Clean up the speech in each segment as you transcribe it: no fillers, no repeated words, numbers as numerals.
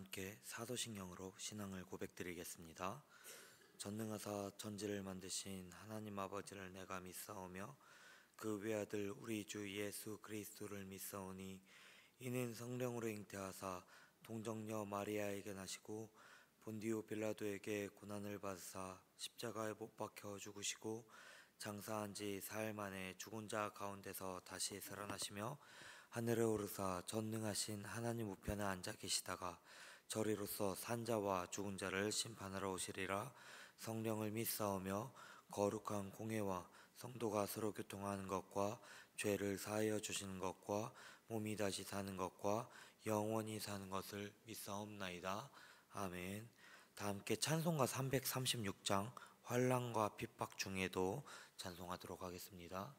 함께 사도신경으로 신앙을 고백드리겠습니다. 전능하사 천지를 만드신 하나님 아버지를 내가 믿사오며 그 외아들 우리 주 예수 그리스도를 믿사오니 이는 성령으로 잉태하사 동정녀 마리아에게 나시고 본디오 빌라도에게 고난을 받으사 십자가에 못 박혀 죽으시고 장사한 지 사흘 만에 죽은 자 가운데서 다시 살아나시며 하늘에 오르사 전능하신 하나님 우편에 앉아 계시다가 저리로서 산자와 죽은 자를 심판하러 오시리라. 성령을 믿사오며 거룩한 공회와 성도가 서로 교통하는 것과 죄를 사하여 주시는 것과 몸이 다시 사는 것과 영원히 사는 것을 믿사옵나이다. 아멘. 다 함께 찬송가 336장 환난과 핍박 중에도 찬송하도록 하겠습니다.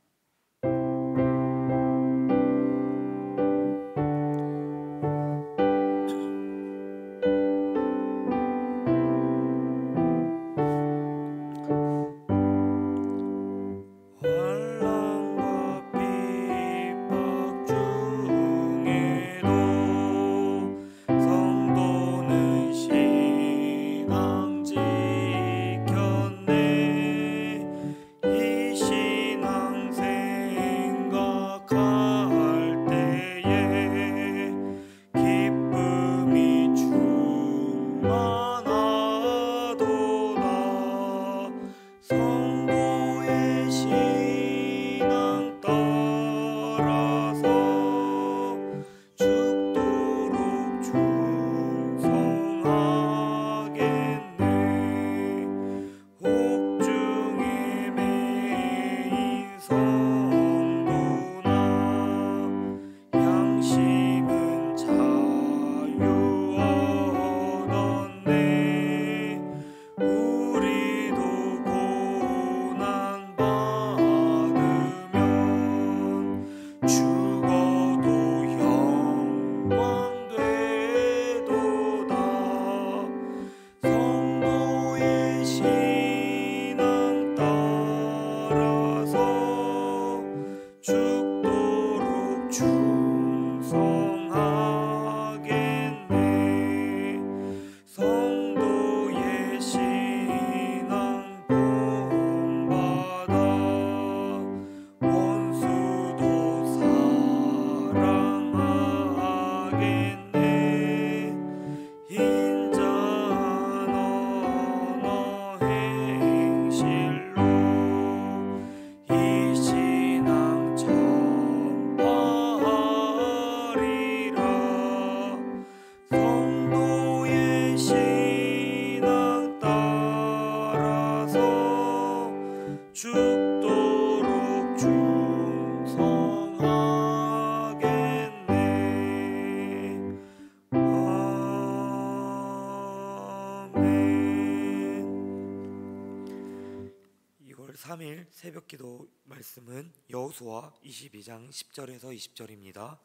새벽기도 말씀은 여호수아 22장 10절에서 20절입니다.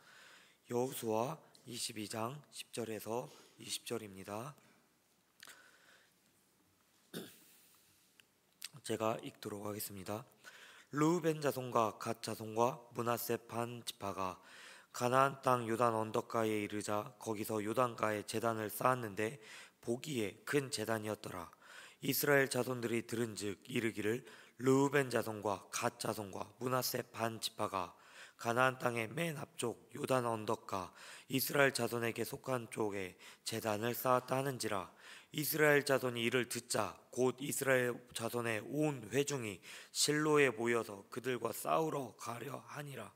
여호수아 22장 10절에서 20절입니다. 제가 읽도록 하겠습니다. 르우벤 자손과 갓 자손과 므낫세 반 지파가 가나안 땅 요단 언덕가에 이르자 거기서 요단가에 제단을 쌓았는데 보기에 큰 제단이었더라. 이스라엘 자손들이 들은즉 이르기를 르우벤 자손과 갓 자손과 므낫세 반 지파가 가나안 땅의 맨 앞쪽 요단 언덕가 이스라엘 자손에게 속한 쪽에 제단을 쌓았다 하는지라. 이스라엘 자손이 이를 듣자 곧 이스라엘 자손의 온 회중이 실로에 모여서 그들과 싸우러 가려 하니라.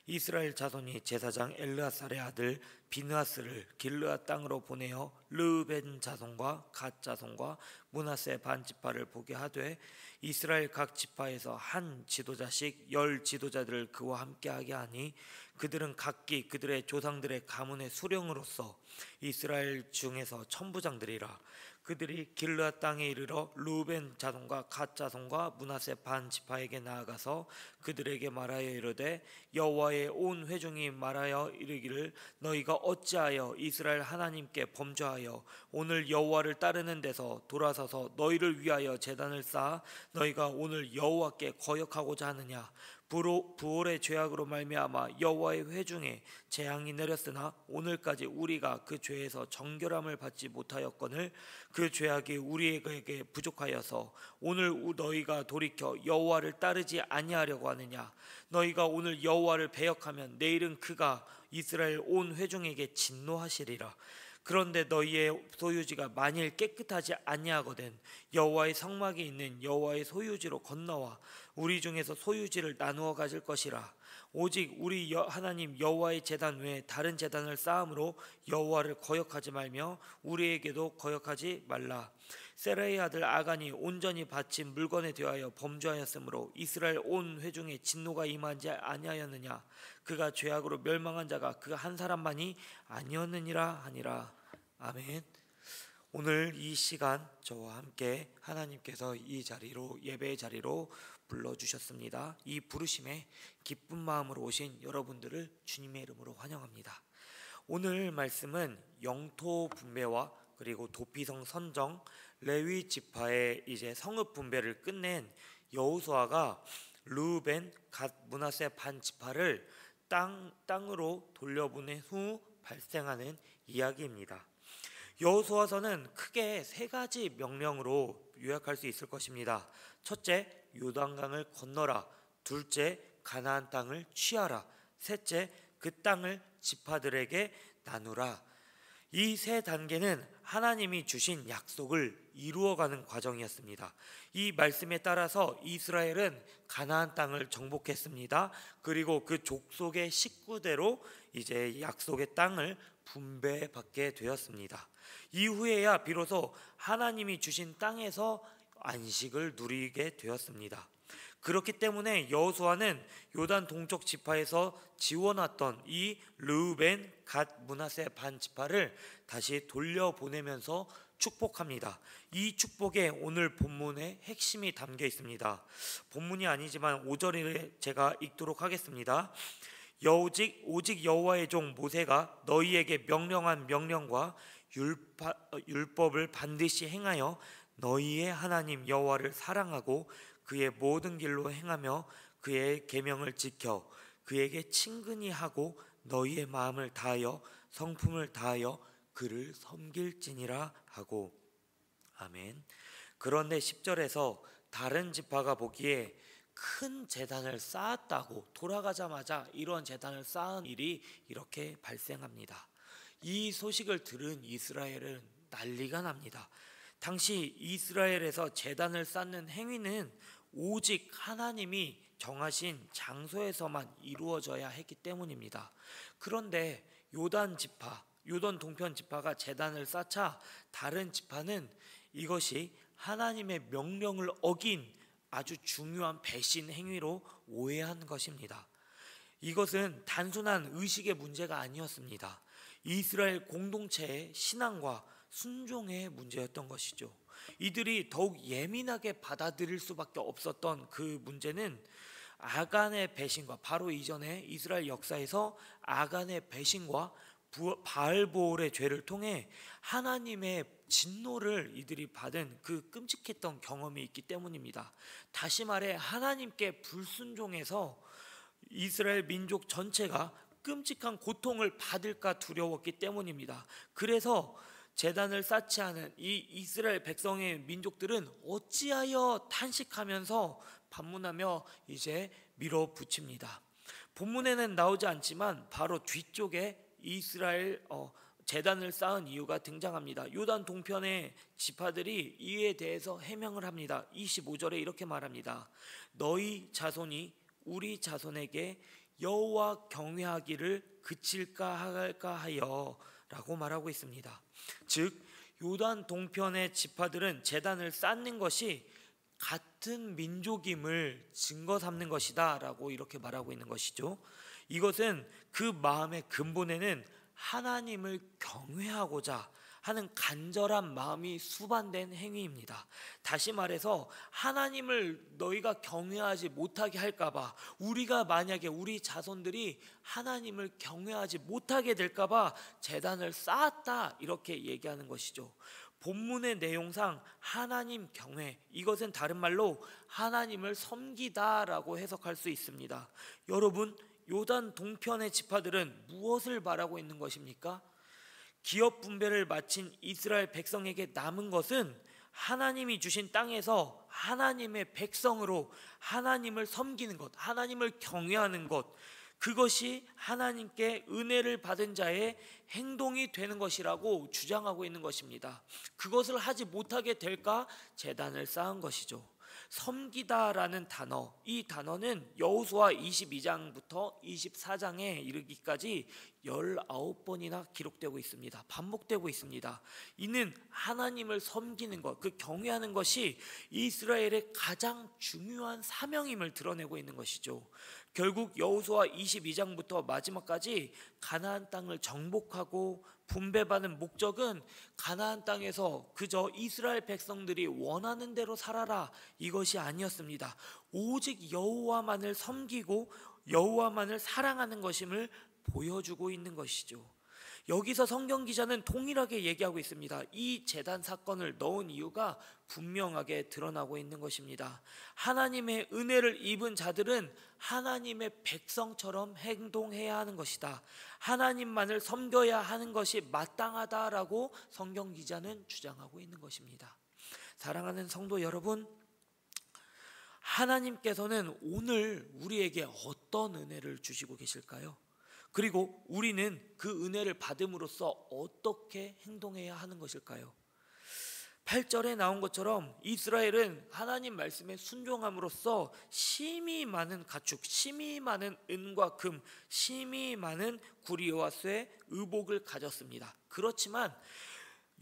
이스라엘 자손이 제사장 엘르아살의 아들 비느하스를 길르앗 땅으로 보내어 르우벤 자손과 갓 자손과 므낫세 반 지파를 보게 하되 이스라엘 각 지파에서 한 지도자씩 10 지도자들을 그와 함께하게 하니 그들은 각기 그들의 조상들의 가문의 수령으로서 이스라엘 중에서 천부장들이라. 그들이 길르앗 땅에 이르러 르우벤 자손과 갓 자손과 므낫세 반 지파에게 나아가서 그들에게 말하여 이르되 여호와의 온 회중이 말하여 이르기를 너희가 어찌하여 이스라엘 하나님께 범죄하여 오늘 여호와를 따르는 데서 돌아서서 너희를 위하여 제단을 쌓아 너희가 오늘 여호와께 거역하고자 하느냐. 부올의 죄악으로 말미암아 여호와의 회중에 재앙이 내렸으나 오늘까지 우리가 그 죄에서 정결함을 받지 못하였거늘 그 죄악이 우리에게 부족하여서 오늘 너희가 돌이켜 여호와를 따르지 아니하려고 하느냐. 너희가 오늘 여호와를 배역하면 내일은 그가 이스라엘 온 회중에게 진노하시리라. 그런데 너희의 소유지가 만일 깨끗하지 아니하거든 여호와의 성막이 있는 여호와의 소유지로 건너와 우리 중에서 소유지를 나누어 가질 것이라. 오직 우리 하나님 여호와의 제단 외에 다른 제단을 쌓음으로 여호와를 거역하지 말며 우리에게도 거역하지 말라. 세라의 아들 아간이 온전히 바친 물건에 대하여 범죄하였으므로 이스라엘 온 회중에 진노가 임하지 아니하였느냐. 그가 죄악으로 멸망한 자가 그 한 사람만이 아니었느니라 하니라. 아멘. 오늘 이 시간 저와 함께 하나님께서 이 자리로, 예배의 자리로 불러주셨습니다. 이 부르심에 기쁜 마음으로 오신 여러분들을 주님의 이름으로 환영합니다. 오늘 말씀은 영토 분배와 그리고 도피성 선정, 레위 지파의 이제 성읍 분배를 끝낸 여호수아가 르우벤, 갓, 므낫세 반 지파를 땅으로 돌려보낸 후 발생하는 이야기입니다. 여호수아서는 크게 세 가지 명령으로 요약할 수 있을 것입니다. 첫째, 요단강을 건너라. 둘째, 가나안 땅을 취하라. 셋째, 그 땅을 지파들에게 나누라. 이 세 단계는 하나님이 주신 약속을 이루어가는 과정이었습니다. 이 말씀에 따라서 이스라엘은 가나안 땅을 정복했습니다. 그리고 그 족속의 식구대로 이제 약속의 땅을 분배받게 되었습니다. 이후에야 비로소 하나님이 주신 땅에서 안식을 누리게 되었습니다. 그렇기 때문에 여호수아는 요단 동쪽 지파에서 지워놨던 이 르우벤, 갓, 므낫세 반 지파를 다시 돌려보내면서 축복합니다. 이 축복에 오늘 본문의 핵심이 담겨 있습니다. 본문이 아니지만 5절에 제가 읽도록 하겠습니다. 오직 여호와의 종 모세가 너희에게 명령한 명령과 율법을 반드시 행하여 너희의 하나님 여호와를 사랑하고 그의 모든 길로 행하며 그의 계명을 지켜 그에게 친근히 하고 너희의 마음을 다하여 성품을 다하여 그를 섬길지니라 하고. 아멘. 그런데 10절에서 다른 지파가 보기에 큰 제단을 쌓았다고 돌아가자마자 이런 제단을 쌓은 일이 이렇게 발생합니다. 이 소식을 들은 이스라엘은 난리가 납니다. 당시 이스라엘에서 제단을 쌓는 행위는 오직 하나님이 정하신 장소에서만 이루어져야 했기 때문입니다. 그런데 요단 동편 지파가 제단을 쌓자 다른 지파는 이것이 하나님의 명령을 어긴 아주 중요한 배신 행위로 오해한 것입니다. 이것은 단순한 의식의 문제가 아니었습니다. 이스라엘 공동체의 신앙과 순종의 문제였던 것이죠. 이들이 더욱 예민하게 받아들일 수밖에 없었던 그 문제는 아간의 배신과, 바로 이전에 이스라엘 역사에서 아간의 배신과 바알보올의 죄를 통해 하나님의 진노를 이들이 받은 그 끔찍했던 경험이 있기 때문입니다. 다시 말해 하나님께 불순종해서 이스라엘 민족 전체가 끔찍한 고통을 받을까 두려웠기 때문입니다. 그래서 제단을 쌓지 않은 이 이스라엘 백성의 민족들은 어찌하여 탄식하면서 반문하며 이제 밀어붙입니다. 본문에는 나오지 않지만 바로 뒤쪽에 이스라엘 제단을 쌓은 이유가 등장합니다. 요단 동편의 지파들이 이에 대해서 해명을 합니다. 25절에 이렇게 말합니다. 너희 자손이 우리 자손에게 여호와 경외하기를 그칠까 할까 하여 라고 말하고 있습니다. 즉 요단 동편의 지파들은 제단을 쌓는 것이 같은 민족임을 증거 삼는 것이다 라고 이렇게 말하고 있는 것이죠. 이것은 그 마음의 근본에는 하나님을 경외하고자 하는 간절한 마음이 수반된 행위입니다. 다시 말해서 하나님을 너희가 경외하지 못하게 할까봐, 우리가 만약에 우리 자손들이 하나님을 경외하지 못하게 될까봐 제단을 쌓았다, 이렇게 얘기하는 것이죠. 본문의 내용상 하나님 경외, 이것은 다른 말로 하나님을 섬기다라고 해석할 수 있습니다. 여러분, 요단 동편의 지파들은 무엇을 바라고 있는 것입니까? 기업 분배를 마친 이스라엘 백성에게 남은 것은 하나님이 주신 땅에서 하나님의 백성으로 하나님을 섬기는 것, 하나님을 경외하는 것, 그것이 하나님께 은혜를 받은 자의 행동이 되는 것이라고 주장하고 있는 것입니다. 그것을 하지 못하게 될까 제단을 쌓은 것이죠. 섬기다라는 단어, 이 단어는 여호수아 22장부터 24장에 이르기까지 19번이나 기록되고 있습니다. 반복되고 있습니다. 이는 하나님을 섬기는 것, 그 경외하는 것이 이스라엘의 가장 중요한 사명임을 드러내고 있는 것이죠. 결국 여호수아 22장부터 마지막까지 가나안 땅을 정복하고 분배받은 목적은 가나안 땅에서 그저 이스라엘 백성들이 원하는 대로 살아라, 이것이 아니었습니다. 오직 여호와만을 섬기고 여호와만을 사랑하는 것임을 보여주고 있는 것이죠. 여기서 성경 기자는 동일하게 얘기하고 있습니다. 이 제단 사건을 넣은 이유가 분명하게 드러나고 있는 것입니다. 하나님의 은혜를 입은 자들은 하나님의 백성처럼 행동해야 하는 것이다, 하나님만을 섬겨야 하는 것이 마땅하다라고 성경 기자는 주장하고 있는 것입니다. 사랑하는 성도 여러분, 하나님께서는 오늘 우리에게 어떤 은혜를 주시고 계실까요? 그리고 우리는 그 은혜를 받음으로써 어떻게 행동해야 하는 것일까요? 8절에 나온 것처럼 이스라엘은 하나님 말씀에 순종함으로써 심히 많은 가축, 심히 많은 은과 금, 심히 많은 구리와 쇠, 의복을 가졌습니다. 그렇지만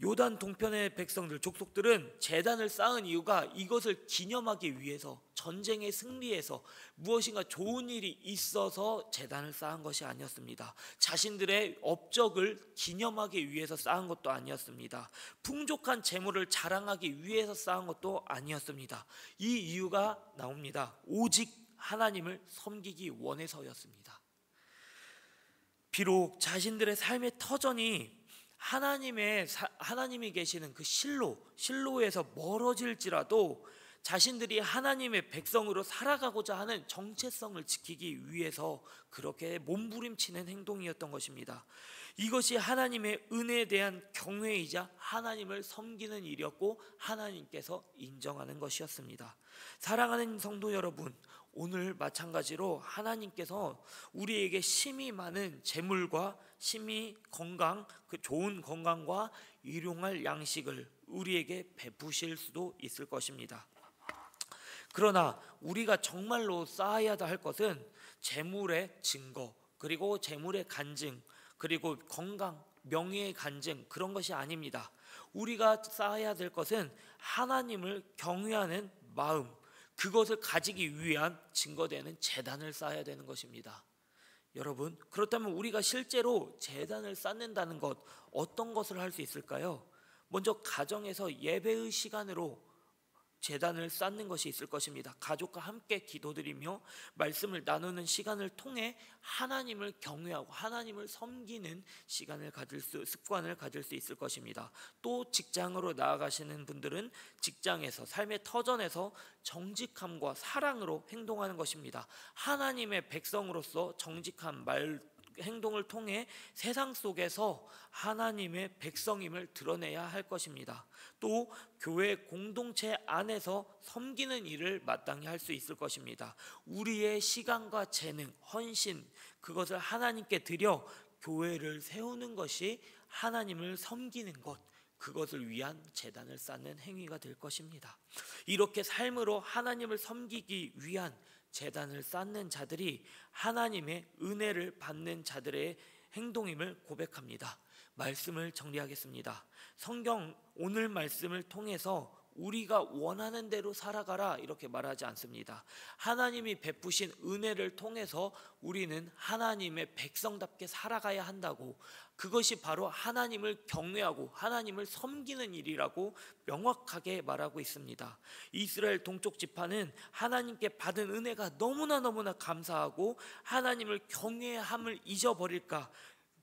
요단 동편의 백성들, 족속들은 제단을 쌓은 이유가 이것을 기념하기 위해서, 전쟁에 승리해서 무엇인가 좋은 일이 있어서 제단을 쌓은 것이 아니었습니다. 자신들의 업적을 기념하기 위해서 쌓은 것도 아니었습니다. 풍족한 재물을 자랑하기 위해서 쌓은 것도 아니었습니다. 이 이유가 나옵니다. 오직 하나님을 섬기기 원해서였습니다. 비록 자신들의 삶의 터전이 하나님이 계시는 그 실로에서 멀어질지라도 자신들이 하나님의 백성으로 살아가고자 하는 정체성을 지키기 위해서 그렇게 몸부림치는 행동이었던 것입니다. 이것이 하나님의 은혜에 대한 경외이자 하나님을 섬기는 일이었고 하나님께서 인정하는 것이었습니다. 사랑하는 성도 여러분, 오늘 마찬가지로 하나님께서 우리에게 심히 많은 재물과 심히 건강, 그 좋은 건강과 일용할 양식을 우리에게 베푸실 수도 있을 것입니다. 그러나 우리가 정말로 쌓아야 할 것은 재물의 증거, 그리고 재물의 간증, 그리고 건강, 명예의 간증, 그런 것이 아닙니다. 우리가 쌓아야 될 것은 하나님을 경외하는 마음, 그것을 가지기 위한 증거되는 제단을 쌓아야 되는 것입니다. 여러분, 그렇다면 우리가 실제로 제단을 쌓는다는 것, 어떤 것을 할 수 있을까요? 먼저 가정에서 예배의 시간으로 제단을 쌓는 것이 있을 것입니다. 가족과 함께 기도드리며 말씀을 나누는 시간을 통해 하나님을 경외하고 하나님을 섬기는 습관을 가질 수 있을 것입니다. 또 직장으로 나아가시는 분들은 직장에서, 삶의 터전에서 정직함과 사랑으로 행동하는 것입니다. 하나님의 백성으로서 정직한 행동을 통해 세상 속에서 하나님의 백성임을 드러내야 할 것입니다. 또 교회 공동체 안에서 섬기는 일을 마땅히 할 수 있을 것입니다. 우리의 시간과 재능, 헌신, 그것을 하나님께 드려 교회를 세우는 것이 하나님을 섬기는 것, 그것을 위한 제단을 쌓는 행위가 될 것입니다. 이렇게 삶으로 하나님을 섬기기 위한 제단을 쌓는 자들이 하나님의 은혜를 받는 자들의 행동임을 고백합니다. 말씀을 정리하겠습니다. 성경 오늘 말씀을 통해서 우리가 원하는 대로 살아가라 이렇게 말하지 않습니다. 하나님이 베푸신 은혜를 통해서 우리는 하나님의 백성답게 살아가야 한다고, 그것이 바로 하나님을 경외하고 하나님을 섬기는 일이라고 명확하게 말하고 있습니다. 이스라엘 동쪽 지파는 하나님께 받은 은혜가 너무나 감사하고 하나님을 경외함을 잊어버릴까,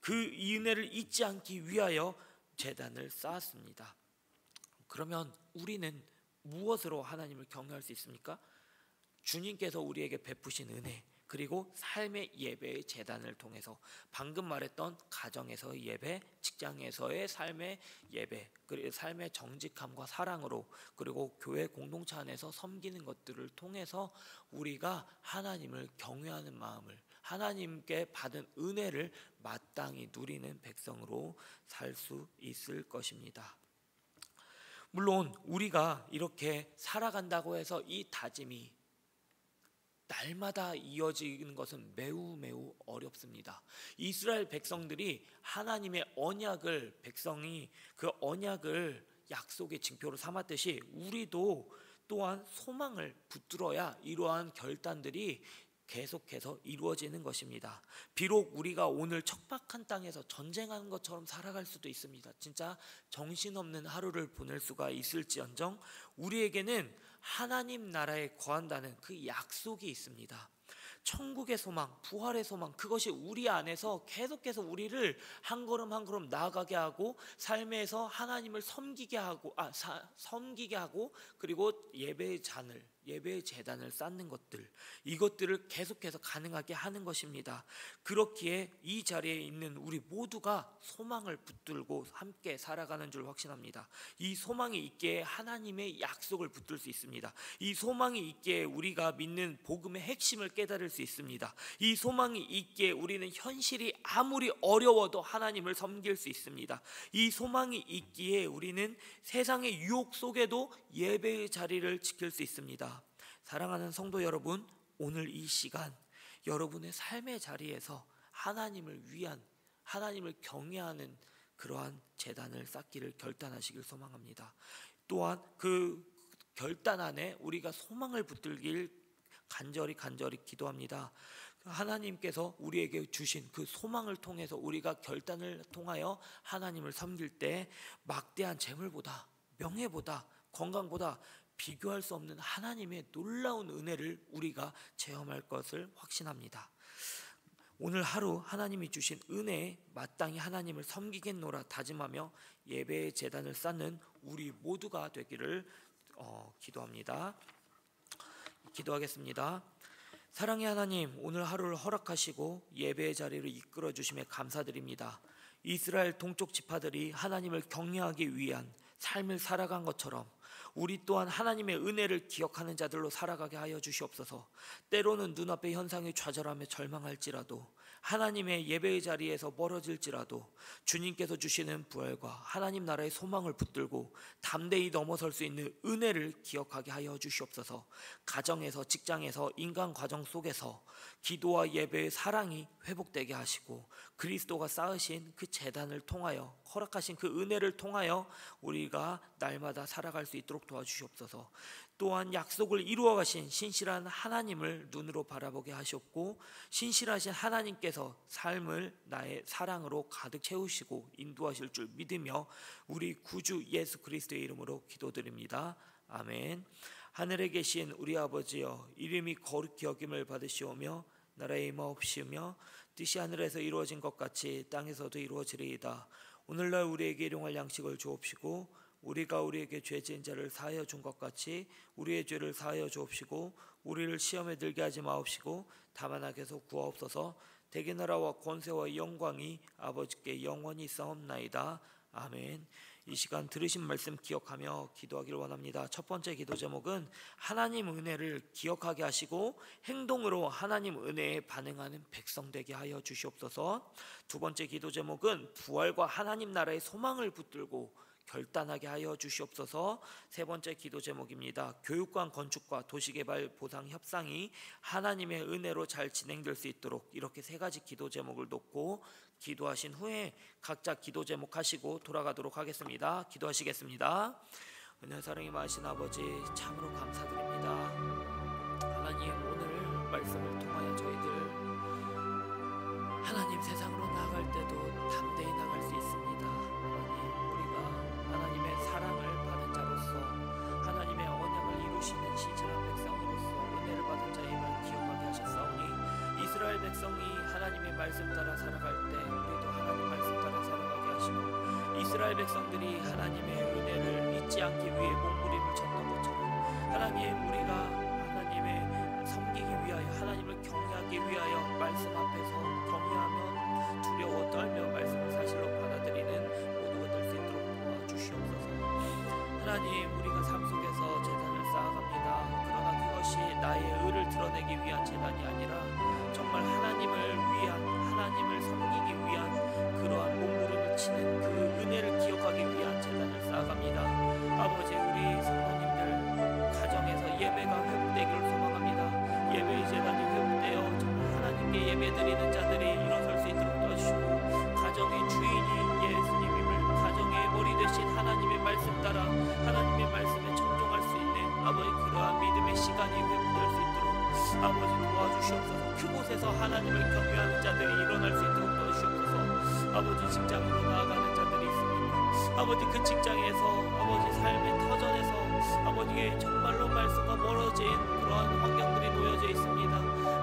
그 은혜를 잊지 않기 위하여 제단을 쌓았습니다. 그러면 우리는 무엇으로 하나님을 경외할 수 있습니까? 주님께서 우리에게 베푸신 은혜, 그리고 삶의 예배의 제단을 통해서 방금 말했던 가정에서의 예배, 직장에서의 삶의 예배, 그리고 삶의 정직함과 사랑으로, 그리고 교회 공동체 안에서 섬기는 것들을 통해서 우리가 하나님을 경외하는 마음을, 하나님께 받은 은혜를 마땅히 누리는 백성으로 살 수 있을 것입니다. 물론 우리가 이렇게 살아간다고 해서 이 다짐이 날마다 이어지는 것은 매우 매우 어렵습니다. 이스라엘 백성들이 하나님의 언약을, 백성이 그 언약을 약속의 징표로 삼았듯이 우리도 또한 소망을 붙들어야 이러한 결단들이 계속해서 이루어지는 것입니다. 비록 우리가 오늘 척박한 땅에서 전쟁하는 것처럼 살아갈 수도 있습니다. 진짜 정신없는 하루를 보낼 수가 있을지언정 우리에게는 하나님 나라에 거한다는 그 약속이 있습니다. 천국의 소망, 부활의 소망, 그것이 우리 안에서 계속해서 우리를 한 걸음 한 걸음 나아가게 하고 삶에서 하나님을 섬기게 하고 그리고 예배의 잔을, 예배의 제단을 쌓는 것들, 이것들을 계속해서 가능하게 하는 것입니다. 그렇기에 이 자리에 있는 우리 모두가 소망을 붙들고 함께 살아가는 줄 확신합니다. 이 소망이 있기에 하나님의 약속을 붙들 수 있습니다. 이 소망이 있기에 우리가 믿는 복음의 핵심을 깨달을 수 있습니다. 이 소망이 있기에 우리는 현실이 아무리 어려워도 하나님을 섬길 수 있습니다. 이 소망이 있기에 우리는 세상의 유혹 속에도 예배의 자리를 지킬 수 있습니다. 사랑하는 성도 여러분, 오늘 이 시간 여러분의 삶의 자리에서 하나님을 위한, 하나님을 경외하는 그러한 제단을 쌓기를 결단하시길 소망합니다. 또한 그 결단 안에 우리가 소망을 붙들길 간절히 기도합니다. 하나님께서 우리에게 주신 그 소망을 통해서 우리가 결단을 통하여 하나님을 섬길 때 막대한 재물보다, 명예보다, 건강보다 비교할 수 없는 하나님의 놀라운 은혜를 우리가 체험할 것을 확신합니다. 오늘 하루 하나님이 주신 은혜에 마땅히 하나님을 섬기겠노라 다짐하며 예배의 제단을 쌓는 우리 모두가 되기를 기도합니다. 기도하겠습니다. 사랑의 하나님, 오늘 하루를 허락하시고 예배의 자리를 이끌어 주심에 감사드립니다. 이스라엘 동쪽 지파들이 하나님을 경외하기 위한 삶을 살아간 것처럼 우리 또한 하나님의 은혜를 기억하는 자들로 살아가게 하여 주시옵소서. 때로는 눈앞의 현상이 좌절하며 절망할지라도, 하나님의 예배의 자리에서 멀어질지라도 주님께서 주시는 부활과 하나님 나라의 소망을 붙들고 담대히 넘어설 수 있는 은혜를 기억하게 하여 주시옵소서. 가정에서, 직장에서, 인간 과정 속에서 기도와 예배의 사랑이 회복되게 하시고 그리스도가 쌓으신 그 제단을 통하여, 허락하신 그 은혜를 통하여 우리가 날마다 살아갈 수 있도록 도와주시옵소서. 또한 약속을 이루어 가신 신실한 하나님을 눈으로 바라보게 하셨고, 신실하신 하나님께서 삶을 나의 사랑으로 가득 채우시고 인도하실 줄 믿으며 우리 구주 예수 그리스도의 이름으로 기도드립니다. 아멘. 하늘에 계신 우리 아버지여, 이름이 거룩히 여김을 받으시오며 나라의 임하옵시며 뜻이 하늘에서 이루어진 것 같이 땅에서도 이루어지리이다. 오늘날 우리에게 일용할 양식을 주옵시고 우리가 우리에게 죄 지은 자를 사하여 준 것 같이 우리의 죄를 사하여 주옵시고 우리를 시험에 들게 하지 마옵시고 다만 악에서 구하옵소서. 대개 나라와 권세와 영광이 아버지께 영원히 있사옵나이다. 아멘. 이 시간 들으신 말씀 기억하며 기도하기를 원합니다. 첫 번째 기도 제목은 하나님 은혜를 기억하게 하시고 행동으로 하나님 은혜에 반응하는 백성 되게 하여 주시옵소서. 두 번째 기도 제목은 부활과 하나님 나라의 소망을 붙들고 결단하게 하여 주시옵소서. 세 번째 기도 제목입니다. 교육관 건축과 도시개발 보상 협상이 하나님의 은혜로 잘 진행될 수 있도록, 이렇게 세 가지 기도 제목을 놓고 기도하신 후에 각자 기도 제목 하시고 돌아가도록 하겠습니다. 기도하시겠습니다. 은혜 사랑이 많으신 아버지, 참으로 감사드립니다. 하나님, 오늘 말씀을 통하여 저희들 하나님 세상으로 나아갈 때도 담대히 나갈 수 있습니다. 하나님의 사랑을 받은 자로서, 하나님의 언약을 이루시는 신실한 백성으로서 은혜를 받은 자임을 기억하게 하셨사오니, 이스라엘 백성이 하나님의 말씀 따라 살아갈 때 우리도 하나님 말씀 따라 살아가게 하시고, 이스라엘 백성들이 하나님의 은혜를 얻지 않기 위해 몸부림을 쳤던 것처럼 하나님, 우리가 하나님의 섬기기 위하여, 하나님을 경외하기 위하여 말씀 앞에서 경외하며 두려워 떨며 말씀을 사실로 받아들이는 모두가 될 수 있도록 도와주시옵소서. 하나님, 우리가 삶 속에서 제단을 쌓아갑니다. 그러나 그것이 나의 의를 드러내기 위한 제단이 아니라 정말 하나님을 위한, 하나님을 섬기기 위한 그러한 몸부림을 치는 그 은혜를 기억하기 위한 제단을 쌓아갑니다. 아버지, 우리 성도님들 가정에서 예배가 회복되기를 소망합니다. 예배의 제단이 회복되어 정말 하나님께 예배드리는 자들이 일어설 수 있도록 도와주시고, 가정의 주인이 예수님임을, 가정의 머리 되신 하나님의 말씀 따라 하나님의 말씀에 청종할 수 있는 아버지 그러한 믿음의 시간이 회복될 수 있도록 아버지 도와주시옵소서. 그곳에서 하나님을 경외하는 자들이 일어날 수 있도록 도와주시옵소서. 아버지, 직장으로 나아가는 자들이 있습니다. 아버지, 그 직장에서 아버지 삶의 터전에서 아버지의 정말로 말씀과 멀어진 그러한 환경들이 놓여져 있습니다.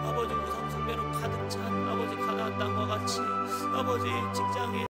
아버지, 우상 숭배로 가득 찬 아버지 가나안 땅과 같이 아버지 직장에